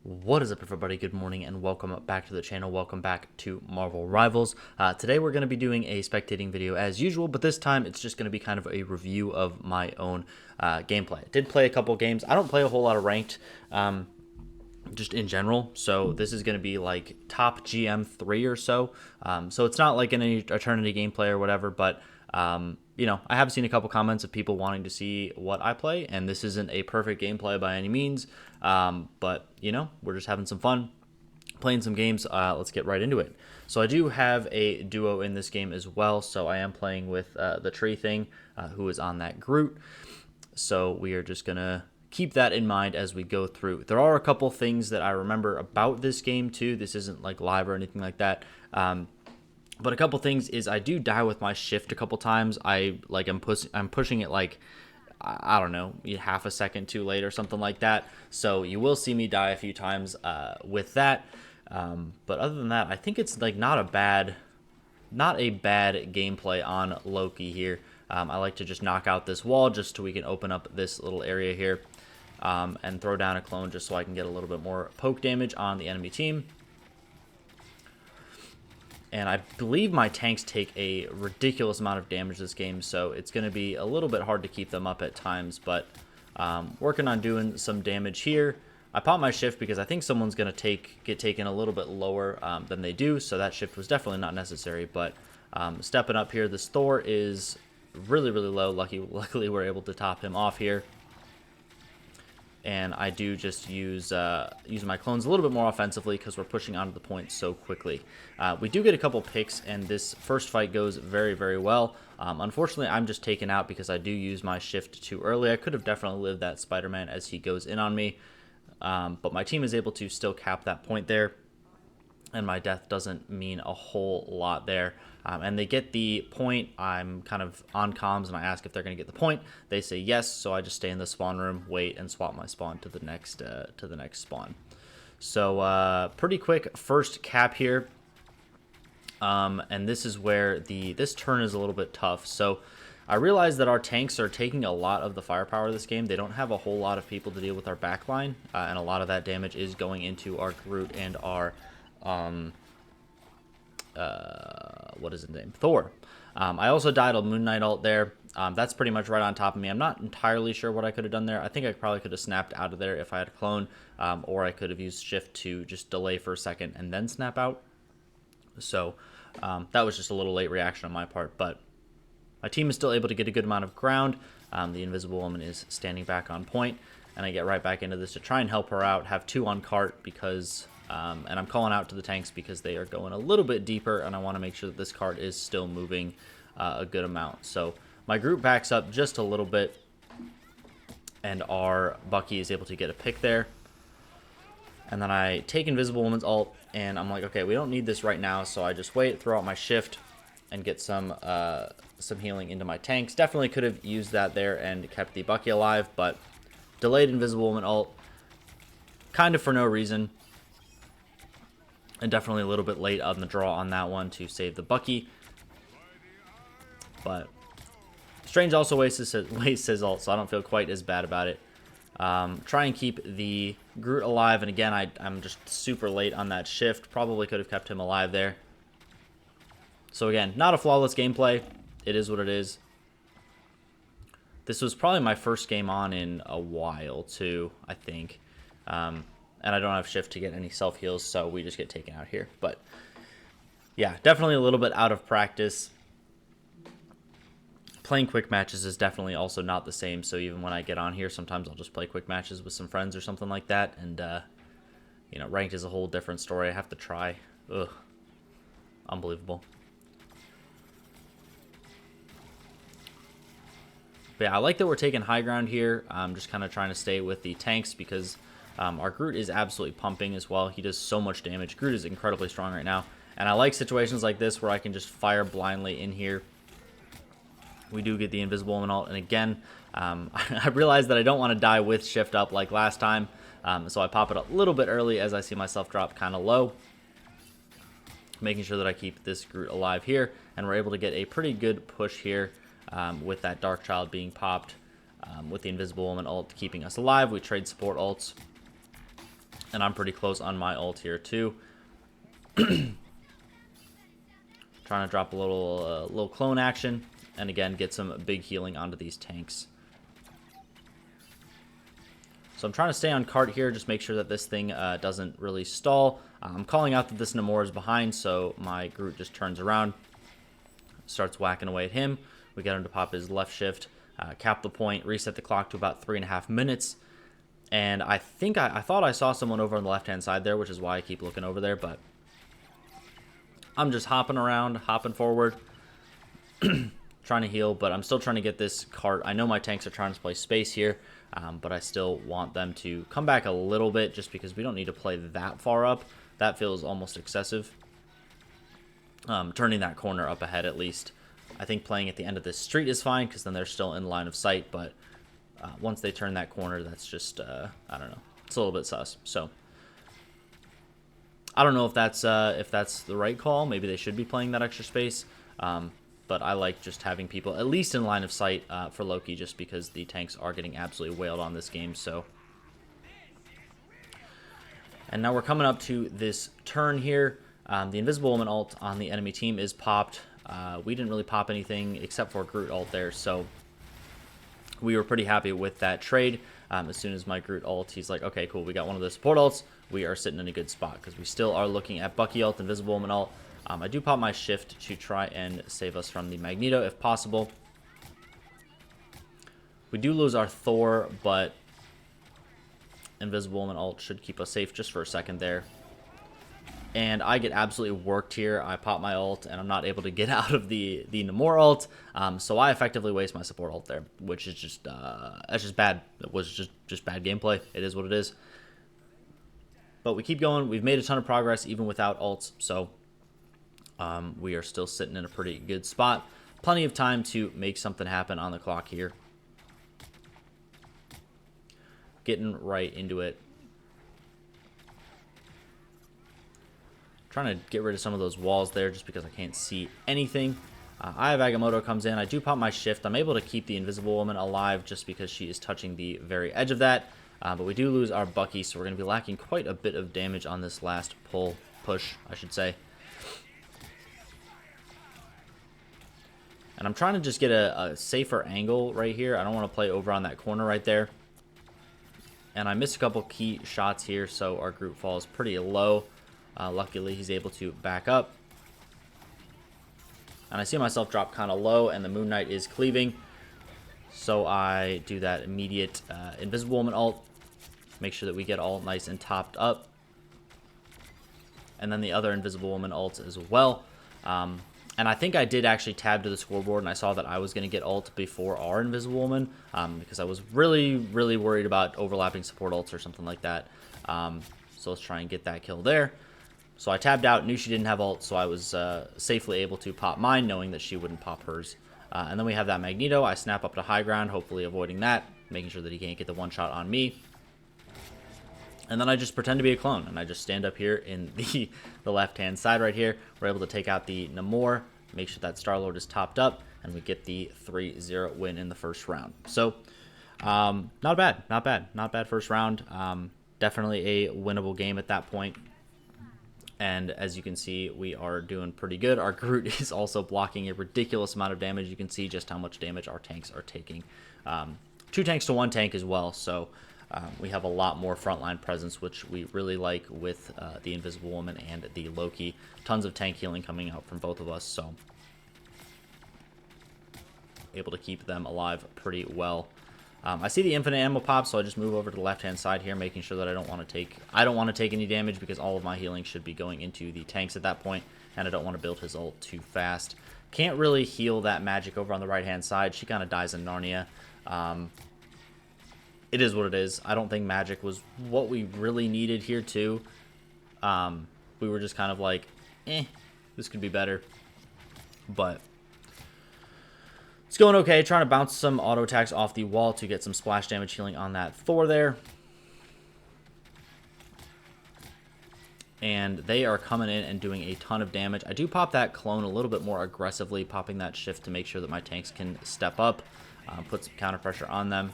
What is up, everybody? Good morning and welcome back to the channel. Welcome back to Marvel Rivals. Today we're going to be doing a spectating video as usual, but this time it's just going to be kind of a review of my own gameplay. I did play a couple games. I don't play a whole lot of ranked, just in general, so this is going to be like top GM3 or so. So it's not like an Eternity gameplay or whatever, but you know, I have seen a couple comments of people wanting to see what I play, and this isn't a perfect gameplay by any means, but, you know, we're just having some fun, playing some games. Let's get right into it. So I do have a duo in this game as well, so I am playing with the tree thing, who is on that Groot, so we are just going to keep that in mind as we go through. There are a couple things that I remember about this game, too. This isn't, like, live or anything like that. But a couple things is I do die with my shift a couple times. I'm pushing it like, I don't know, half a second too late or something like that. So you will see me die a few times with that. But other than that, I think it's like not a bad gameplay on Loki here. I like to just knock out this wall just so we can open up this little area here and throw down a clone just so I can get a little bit more poke damage on the enemy team. And I believe my tanks take a ridiculous amount of damage this game, so it's going to be a little bit hard to keep them up at times, but working on doing some damage here. I pop my shift because I think someone's going to get taken a little bit lower than they do, so that shift was definitely not necessary, but stepping up here, this Thor is really, really low. Luckily, we're able to top him off here. And I do just use my clones a little bit more offensively because we're pushing onto the point so quickly. We do get a couple picks, and this first fight goes very, very well. Unfortunately, I'm just taken out because I do use my shift too early. I could have definitely lived that Spider-Man as he goes in on me, but my team is able to still cap that point there, and my death doesn't mean a whole lot there. And they get the point. I'm kind of on comms, and I ask if they're going to get the point. They say yes, so I just stay in the spawn room, wait, and swap my spawn to the next spawn. So pretty quick first cap here, and this is where this turn is a little bit tough. So I realize that our tanks are taking a lot of the firepower of this game. They don't have a whole lot of people to deal with our backline, and a lot of that damage is going into our Groot and our what is his name? Thor. I also died a Moon Knight ult there. That's pretty much right on top of me. I'm not entirely sure what I could have done there. I think I probably could have snapped out of there if I had a clone, or I could have used shift to just delay for a second and then snap out. So that was just a little late reaction on my part, but my team is still able to get a good amount of ground. The Invisible Woman is standing back on point, and I get right back into this to try and help her out. Have two on cart because... and I'm calling out to the tanks because they are going a little bit deeper, and I want to make sure that this cart is still moving a good amount. So my group backs up just a little bit, and our Bucky is able to get a pick there. And then I take Invisible Woman's ult, and I'm like, okay, we don't need this right now, so I just wait, throw out my shift, and get some healing into my tanks. Definitely could have used that there and kept the Bucky alive, but delayed Invisible Woman ult, kind of for no reason. And definitely a little bit late on the draw on that one to save the Bucky. But Strange also wastes his ult, so I don't feel quite as bad about it. Try and keep the Groot alive, and again, I'm just super late on that shift. Probably could have kept him alive there. So again, not a flawless gameplay. It is what it is. This was probably my first game on in a while, too, I think. And I don't have shift to get any self-heals, so we just get taken out here. But, yeah, definitely a little bit out of practice. Playing quick matches is definitely also not the same, so even when I get on here, sometimes I'll just play quick matches with some friends or something like that. And, you know, ranked is a whole different story. I have to try. Ugh. Unbelievable. But yeah, I like that we're taking high ground here. I'm just kind of trying to stay with the tanks because... our Groot is absolutely pumping as well. He does so much damage. Groot is incredibly strong right now. And I like situations like this where I can just fire blindly in here. We do get the Invisible Woman ult. And again, I realize that I don't want to die with shift up like last time. So I pop it a little bit early as I see myself drop kind of low. Making sure that I keep this Groot alive here. And we're able to get a pretty good push here with that Dark Child being popped. With the Invisible Woman ult keeping us alive. We trade support ults. And I'm pretty close on my ult here too. Trying to drop a little clone action, and again get some big healing onto these tanks. So I'm trying to stay on cart here, just make sure that this thing doesn't really stall. I'm calling out that this Namor is behind, so my Groot just turns around, starts whacking away at him. We get him to pop his left shift, cap the point, reset the clock to about 3.5 minutes. And I think I thought I saw someone over on the left-hand side there, which is why I keep looking over there, but I'm just hopping around, hopping forward, trying to heal, but I'm still trying to get this cart. I know my tanks are trying to play space here, but I still want them to come back a little bit just because we don't need to play that far up. That feels almost excessive. Turning that corner up ahead at least. I think playing at the end of this street is fine because then they're still in line of sight, but once they turn that corner, that's just, I don't know. It's a little bit sus. So I don't know if that's the right call. Maybe they should be playing that extra space. But I like just having people at least in line of sight for Loki, just because the tanks are getting absolutely wailed on this game. So, and now we're coming up to this turn here. The Invisible Woman ult on the enemy team is popped. We didn't really pop anything except for Groot ult there, so we were pretty happy with that trade. As soon as my Groot ult, he's like, okay, cool, we got one of the support ults. We are sitting in a good spot because we still are looking at Bucky ult, Invisible Woman ult. I do pop my shift to try and save us from the Magneto if possible. We do lose our Thor, but Invisible Woman ult should keep us safe just for a second there. And I get absolutely worked here. I pop my ult, and I'm not able to get out of the Namor ult. So I effectively waste my support ult there, which is just that's just bad. It was just bad gameplay. It is what it is. But we keep going. We've made a ton of progress even without ults. So we are still sitting in a pretty good spot. Plenty of time to make something happen on the clock here. Getting right into it. Trying to get rid of some of those walls there just because I can't see anything. Eye of Agamotto comes in. I do pop my shift. I'm able to keep the Invisible Woman alive just because she is touching the very edge of that. But we do lose our Bucky, so we're going to be lacking quite a bit of damage on this last push, I should say. And I'm trying to just get a safer angle right here. I don't want to play over on that corner right there. And I missed a couple key shots here, so our Groot falls pretty low. Luckily, he's able to back up. And I see myself drop kind of low, and the Moon Knight is cleaving. So I do that immediate Invisible Woman ult. Make sure that we get all nice and topped up. And then the other Invisible Woman ult as well. And I think I did actually tab to the scoreboard, and I saw that I was going to get ult before our Invisible Woman, because I was really, really worried about overlapping support ults or something like that. So let's try and get that kill there. So I tabbed out, knew she didn't have ult, so I was safely able to pop mine, knowing that she wouldn't pop hers. And then we have that Magneto. I snap up to high ground, hopefully avoiding that, making sure that he can't get the one shot on me. And then I just pretend to be a clone, and I just stand up here in the left-hand side right here. We're able to take out the Namor, make sure that Star-Lord is topped up, and we get the 3-0 win in the first round. So, not bad first round. Definitely a winnable game at that point. And as you can see, we are doing pretty good. Our Groot is also blocking a ridiculous amount of damage. You can see just how much damage our tanks are taking. 2 tanks to 1 tank as well, so we have a lot more frontline presence, which we really like with the Invisible Woman and the Loki. Tons of tank healing coming out from both of us, so able to keep them alive pretty well. I see the infinite ammo pop, so I just move over to the left-hand side here, making sure that I don't want to take any damage, because all of my healing should be going into the tanks at that point, and I don't want to build his ult too fast. Can't really heal that magic over on the right-hand side. She kind of dies in Narnia. It is what it is. I don't think magic was what we really needed here too. We were just kind of like, this could be better. But it's going okay. Trying to bounce some auto attacks off the wall to get some splash damage healing on that Thor there. And they are coming in and doing a ton of damage. I do pop that clone a little bit more aggressively, popping that shift to make sure that my tanks can step up, put some counter pressure on them.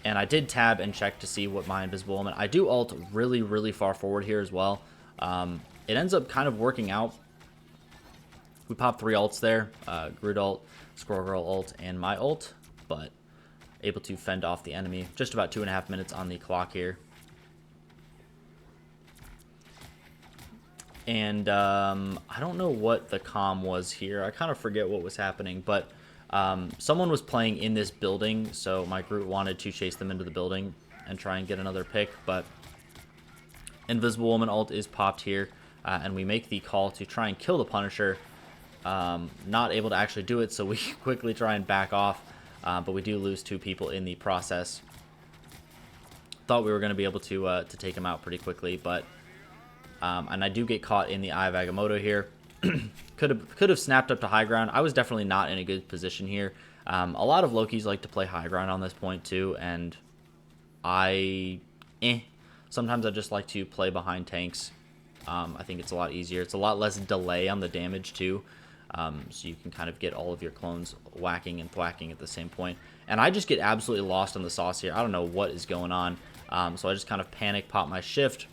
And I did tab and check to see what my Invisible Woman. I do ult really, really far forward here as well. It ends up kind of working out. We popped 3 ults there. Groot ult, Squirrel Girl ult, and my ult. But able to fend off the enemy. Just about 2.5 minutes on the clock here. And I don't know what the comm was here. I kind of forget what was happening. But someone was playing in this building. So my Groot wanted to chase them into the building and try and get another pick. But Invisible Woman ult is popped here. And we make the call to try and kill the Punisher. Not able to actually do it. So we quickly try and back off. But we do lose 2 people in the process. Thought we were going to be able to take him out pretty quickly. But... and I do get caught in the Eye of Agamotto here. could have snapped up to high ground. I was definitely not in a good position here. A lot of Lokis like to play high ground on this point too, and sometimes I just like to play behind tanks. I think it's a lot easier. It's a lot less delay on the damage too, so you can kind of get all of your clones whacking and thwacking at the same point. And I just get absolutely lost on the sauce here. I don't know what is going on, so I just kind of panic, pop my shift.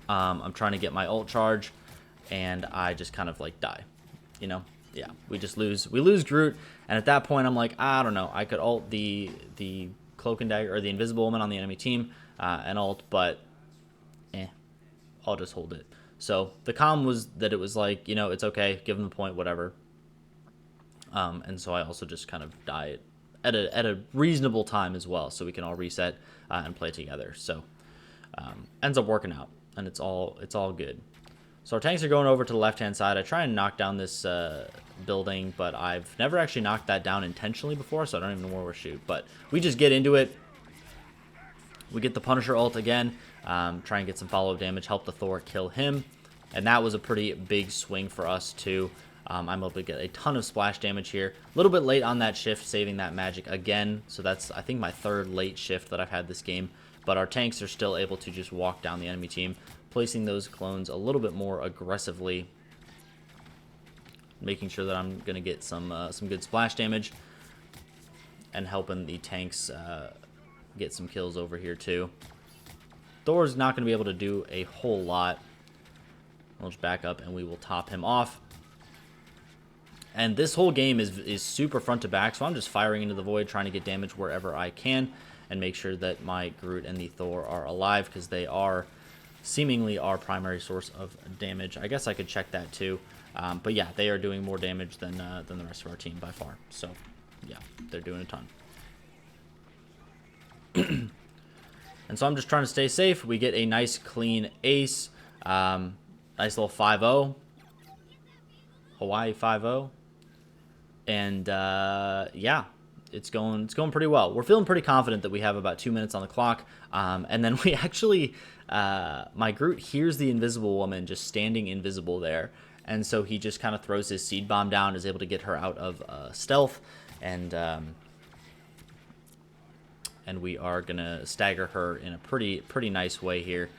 I'm trying to get my ult charge, and I just kind of like die, you know. Yeah, we lose Groot, and at that point I'm like, I don't know, I could ult the Cloak and Dagger or the Invisible Woman on the enemy team and ult, but I'll just hold it. So the comm was that it was like, you know, it's okay, give them the point, whatever. And so I also just kind of die at a reasonable time as well, so we can all reset and play together. So ends up working out. And it's all good. So our tanks are going over to the left-hand side. I try and knock down this building, but I've never actually knocked that down intentionally before, so I don't even know where we're shooting. But we just get into it. We get the Punisher ult again. Try and get some follow-up damage. Help the Thor kill him. And that was a pretty big swing for us, too. I'm able to get a ton of splash damage here. A little bit late on that shift, saving that magic again. So that's, I think, my 3rd late shift that I've had this game. But our tanks are still able to just walk down the enemy team, placing those clones a little bit more aggressively, making sure that I'm going to get some good splash damage, and helping the tanks get some kills over here too. Thor's not going to be able to do a whole lot. We'll just back up and we will top him off. And this whole game is super front to back, so I'm just firing into the void, trying to get damage wherever I can, and make sure that my Groot and the Thor are alive, because they are seemingly our primary source of damage. I guess I could check that too. But yeah, they are doing more damage than the rest of our team by far. So yeah, they're doing a ton. And so I'm just trying to stay safe. We get a nice clean ace. Nice little 5-0. Hawaii 5-0. And yeah. It's going pretty well. We're feeling pretty confident that we have about 2 minutes on the clock. And then we actually, my Groot hears the Invisible Woman just standing invisible there. And so he just kind of throws his seed bomb down, is able to get her out of stealth. And we are going to stagger her in a pretty nice way here.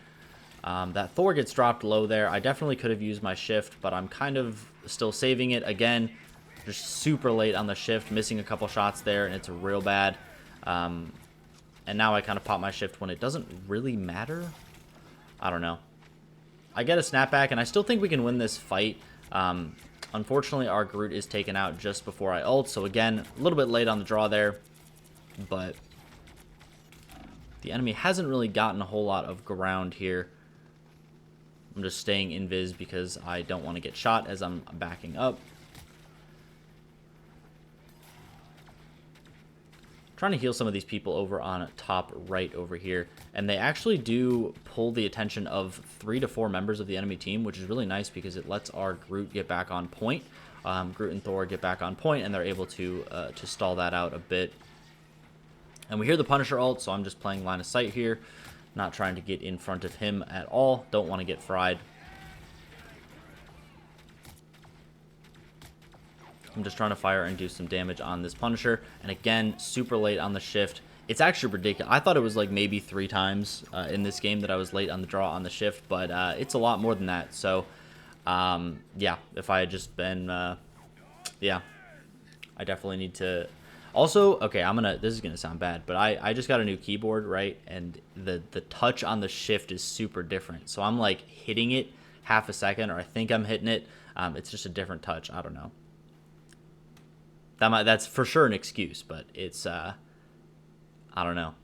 That Thor gets dropped low there. I definitely could have used my shift, but I'm kind of still saving it. Again, just super late on the shift, missing a couple shots there, and it's real bad. And now I kind of pop my shift when it doesn't really matter. I don't know. I get a snapback, and I still think we can win this fight. Unfortunately, our Groot is taken out just before I ult, so again, a little bit late on the draw there. But the enemy hasn't really gotten a whole lot of ground here. I'm just staying invis because I don't want to get shot as I'm backing up. Trying to heal some of these people over on top right over here, and they actually do pull the attention of 3 to 4 members of the enemy team, which is really nice because it lets our Groot get back on point. Groot and Thor get back on point, and they're able to stall that out a bit. And we hear the Punisher ult, so I'm just playing line of sight here, not trying to get in front of him at all. Don't want to get fried. I'm just trying to fire and do some damage on this Punisher. And again, super late on the shift. It's actually ridiculous. I thought it was like maybe 3 times in this game that I was late on the draw on the shift, but it's a lot more than that. So, yeah, if I had just been, yeah, I definitely need to... Also, okay, this is gonna sound bad, but I just got a new keyboard, right? And the touch on the shift is super different. So I'm like hitting it half a second, or I think I'm hitting it. It's just a different touch. I don't know. That's for sure an excuse, but it's I don't know.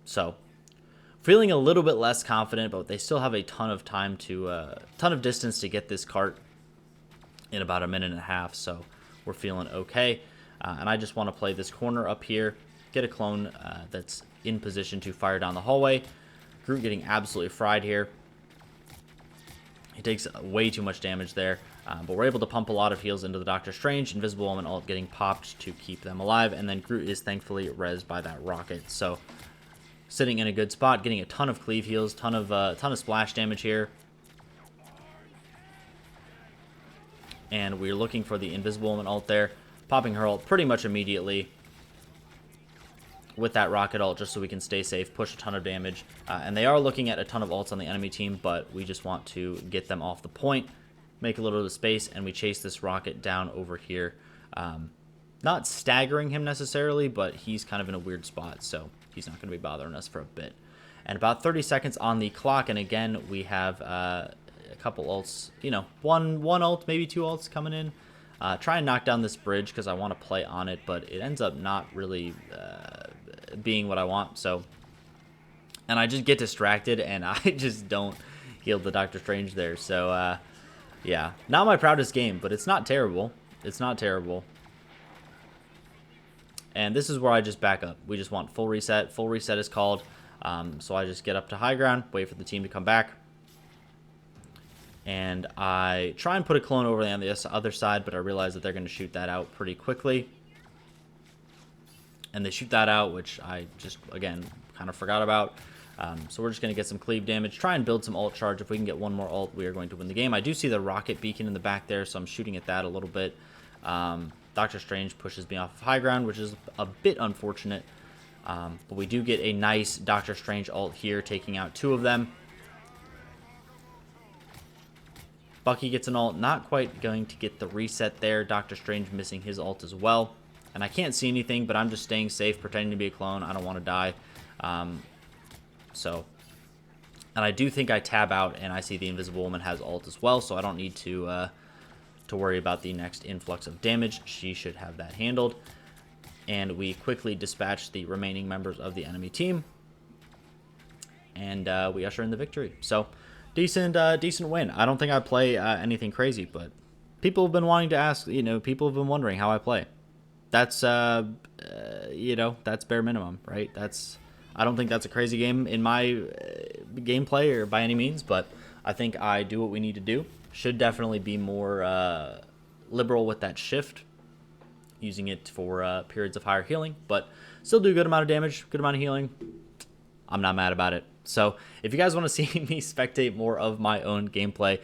So feeling a little bit less confident, but they still have a ton of time ton of distance to get this cart in about a minute and a half. So we're feeling okay. And I just want to play this corner up here, get a clone that's in position to fire down the hallway. Groot getting absolutely fried here. He takes way too much damage there, but we're able to pump a lot of heals into the Doctor Strange. Invisible Woman ult getting popped to keep them alive, and then Groot is thankfully rezzed by that rocket. So sitting in a good spot, getting a ton of cleave heals, ton of splash damage here. And we're looking for the Invisible Woman ult there, popping her ult pretty much immediately with that rocket ult, just so we can stay safe, push a ton of damage. And they are looking at a ton of ults on the enemy team, but we just want to get them off the point, make a little bit of space, and we chase this rocket down over here. Not staggering him necessarily, but he's kind of in a weird spot, so he's not going to be bothering us for a bit. And about 30 seconds on the clock, and again, we have a couple ults, you know, one ult, maybe 2 ults coming in. Try and knock down this bridge because I want to play on it, but it ends up not really being what I want. So, and I just get distracted and I just don't heal the Doctor Strange there. So, yeah, not my proudest game, but it's not terrible. It's not terrible. And this is where I just back up. We just want full reset. Full reset is called. So I just get up to high ground, wait for the team to come back. And I try and put a clone over on the other side, but I realize that they're going to shoot that out pretty quickly. And they shoot that out, which I just, again, kind of forgot about. So we're just going to get some cleave damage, try and build some ult charge. If we can get one more ult, we are going to win the game. I do see the rocket beacon in the back there, so I'm shooting at that a little bit. Doctor Strange pushes me off of high ground, which is a bit unfortunate. But we do get a nice Doctor Strange ult here, taking out 2 of them. Bucky gets an ult, not quite going to get the reset there. Doctor Strange missing his ult as well. And I can't see anything, but I'm just staying safe, pretending to be a clone. I don't want to die. And I do think I tab out, and I see the Invisible Woman has ult as well, so I don't need to worry about the next influx of damage. She should have that handled. And we quickly dispatch the remaining members of the enemy team. And we usher in the victory. So, decent win. I don't think I play anything crazy, but people have been wanting to ask, people have been wondering how I play. That's, that's bare minimum, right? I don't think that's a crazy game in my gameplay or by any means, but I think I do what we need to do. Should definitely be more liberal with that shift, using it for periods of higher healing, but still do a good amount of damage, good amount of healing. I'm not mad about it. So if you guys want to see me spectate more of my own gameplay,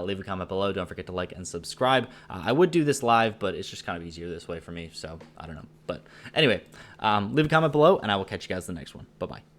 leave a comment below. Don't forget to like and subscribe. I would do this live, but it's just kind of easier this way for me, so I don't know. But anyway, leave a comment below, and I will catch you guys in the next one. Bye-bye.